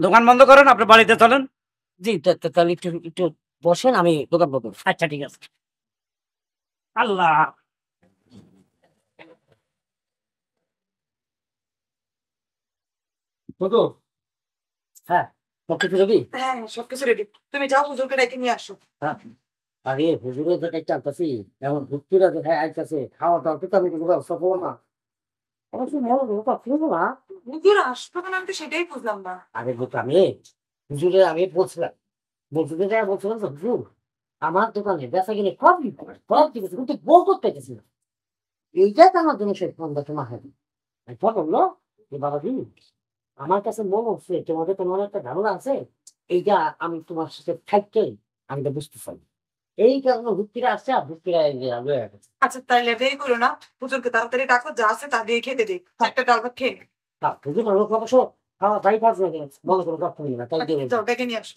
দোকান বন্ধ করেন, আপনি বাড়িতে চলেন। জি, তাহলে একটু একটু বসেন, আমি দোকান বন্ধ করছি। আচ্ছা ঠিক আছে। আল্লাহ। বুঝো? হ্যাঁ, সবকিছু রেডি? হ্যাঁ সবকিছু রেডি, তুমি যাও হুজুরকে ডেকে নিয়ে আসো। হ্যাঁ। আরে হুজুরের জায়গায় চালতাছি, এমন ভুক্তিরা যেখানে আইতাছে, খাওয়া দাওয়া তো আমি কোনো ব্যবস্থা করবো না। অবশ্য মনে করবো তা ফিরবো না। হুজুর আসবে কেন, আমি তো সেটাই বুঝলাম না। আরে বুঝতে আমি হুজুরে আমি বলছিলাম, বলতে যাই বলছিলাম যে হুজুর আমার দোকানে বেচা কিনে সব ঠিক আছে, কিন্তু বউ করতে গেছি না। এইটাই তো আমার জন্য সেই ফোনটা তোমার হাতে বললো যে বাবাজি, আমার কাছে মনে হচ্ছে তোমাদের তোমার একটা ধারণা আছে, এইটা আমি তোমার সাথে থাকতে আমি তো বুঝতে পারি। এই কারণে ভুক্তিরা আসছে, আর ভুক্তিরা এই যে লয়ে গেছে। আচ্ছা তাইলে দেরি করো না, হুজুরকে তাড়াতাড়ি ডাকো, যা আছে তা দিয়ে খেতে দিই, একটা ডাল ভাত খেয়ে নে। না হুজুর লোক অবশ্য খাওয়া যাই পারছে না, মনে করো কষ্ট নেই না তাই দিয়ে যাও ডেকে নিয়ে আসো।